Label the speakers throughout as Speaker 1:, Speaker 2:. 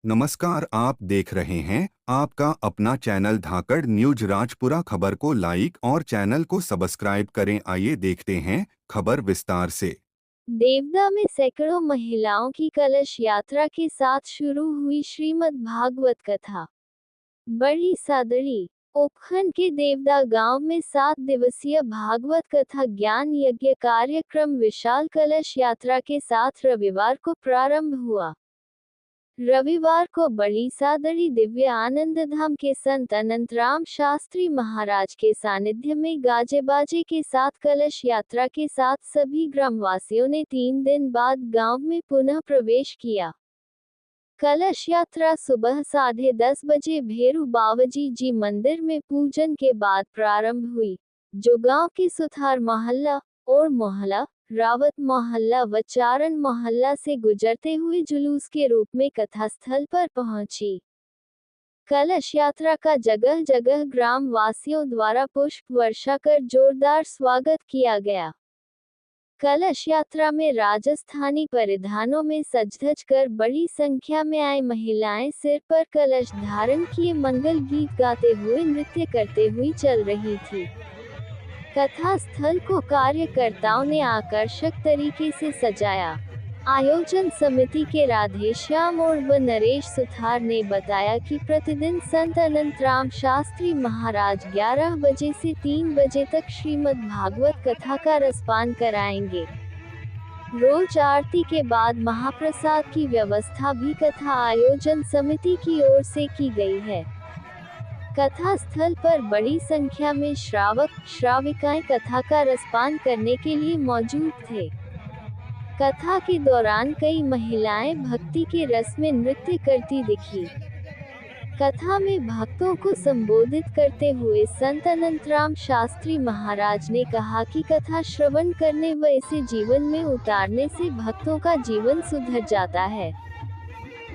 Speaker 1: नमस्कार, आप देख रहे हैं आपका अपना चैनल धाकड़ न्यूज। राजपुरा खबर को लाइक और चैनल को सब्सक्राइब करें। आइए देखते हैं खबर विस्तार से।
Speaker 2: देवदा में सैकड़ों महिलाओं की कलश यात्रा के साथ शुरू हुई श्रीमद् भागवत कथा। बड़ी सादड़ी उपखंड के देवदा गांव में 7 दिवसीय भागवत कथा ज्ञान यज्ञ कार्यक्रम विशाल कलश यात्रा के साथ रविवार को प्रारंभ हुआ। रविवार को बड़ी सादड़ी दिव्य आनंद धाम के संत अनंतराम शास्त्री महाराज के सानिध्य में गाजे बाजे के साथ कलश यात्रा के साथ सभी ग्रामवासियों ने 3 दिन बाद गांव में पुनः प्रवेश किया। कलश यात्रा सुबह 10:30 बजे भेरू बावजी जी मंदिर में पूजन के बाद प्रारंभ हुई, जो गांव के सुथार मोहल्ला और मोहल्ला रावत मोहल्ला व चारण मोहल्ला से गुजरते हुए जुलूस के रूप में कथा स्थल पर पहुंची। कलश यात्रा का जगह जगह ग्राम वासियों द्वारा पुष्प वर्षा कर जोरदार स्वागत किया गया। कलश यात्रा में राजस्थानी परिधानों में सज-धज कर बड़ी संख्या में आई महिलाएं सिर पर कलश धारण किए मंगल गीत गाते हुए नृत्य करते हुए चल रही थी। कथा स्थल को कार्यकर्ताओं ने आकर्षक तरीके से सजाया। आयोजन समिति के राधेश्याम और व नरेश सुथार ने बताया कि प्रतिदिन संत अनंतराम शास्त्री महाराज 11 बजे से 3 बजे तक श्रीमद् भागवत कथा का रसपान कराएंगे। रोज आरती के बाद महाप्रसाद की व्यवस्था भी कथा आयोजन समिति की ओर से की गई है। कथा स्थल पर बड़ी संख्या में श्रावक श्राविकाएं कथा का रसपान करने के लिए मौजूद थे। कथा के दौरान कई महिलाएं भक्ति के रस में नृत्य करती दिखी। कथा में भक्तों को संबोधित करते हुए संत अनंतराम शास्त्री महाराज ने कहा कि कथा श्रवण करने व इसे जीवन में उतारने से भक्तों का जीवन सुधर जाता है।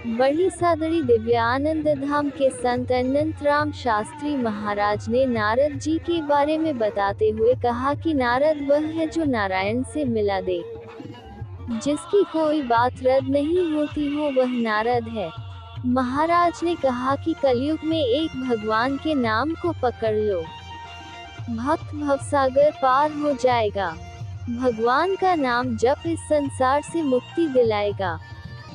Speaker 2: बड़ी सादड़ी दिव्य आनंद धाम के संत अनंतराम शास्त्री महाराज ने नारद जी के बारे में बताते हुए कहा कि नारद वह है जो नारायण से मिला दे, जिसकी कोई बात रद्द नहीं होती हो, वह नारद है। महाराज ने कहा कि कलयुग में एक भगवान के नाम को पकड़ लो, भक्त भवसागर पार हो जाएगा। भगवान का नाम जप इस संसार से मुक्ति दिलाएगा।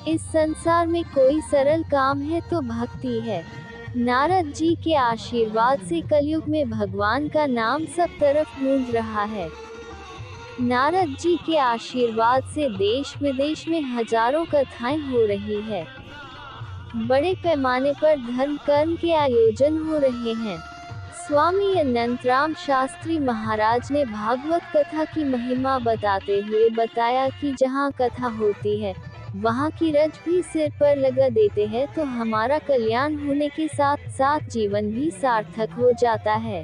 Speaker 2: इस संसार में कोई सरल काम है तो भक्ति है। नारद जी के आशीर्वाद से कलयुग में भगवान का नाम सब तरफ गूंज रहा है। नारद जी के आशीर्वाद से देश विदेश में हजारों कथाएं हो रही है। बड़े पैमाने पर धर्म कर्म के आयोजन हो रहे हैं। स्वामी अनंतराम शास्त्री महाराज ने भागवत कथा की महिमा बताते हुए बताया कि जहाँ कथा होती है वहाँ की रज भी सिर पर लगा देते हैं तो हमारा कल्याण होने के साथ साथ जीवन भी सार्थक हो जाता है।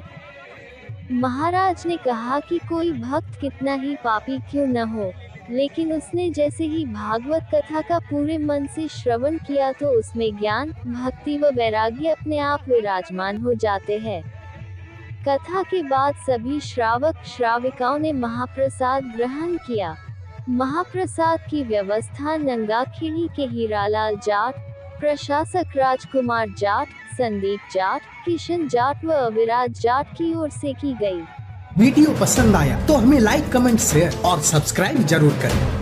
Speaker 2: महाराज ने कहा कि कोई भक्त कितना ही पापी क्यों न हो, लेकिन उसने जैसे ही भागवत कथा का पूरे मन से श्रवण किया तो उसमें ज्ञान, भक्ति व वैराग्य अपने आप विराजमान हो जाते हैं। कथा के बाद सभी श्रावक श्राविकाओं ने महाप्रसाद ग्रहण किया। महाप्रसाद की व्यवस्था नंगाखेड़ी के हीरालाल जाट, प्रशासक राजकुमार जाट, संदीप जाट, किशन जाट व अविराज जाट की ओर से की गई।
Speaker 3: वीडियो पसंद आया तो हमें लाइक, कमेंट, शेयर और सब्सक्राइब जरूर करें।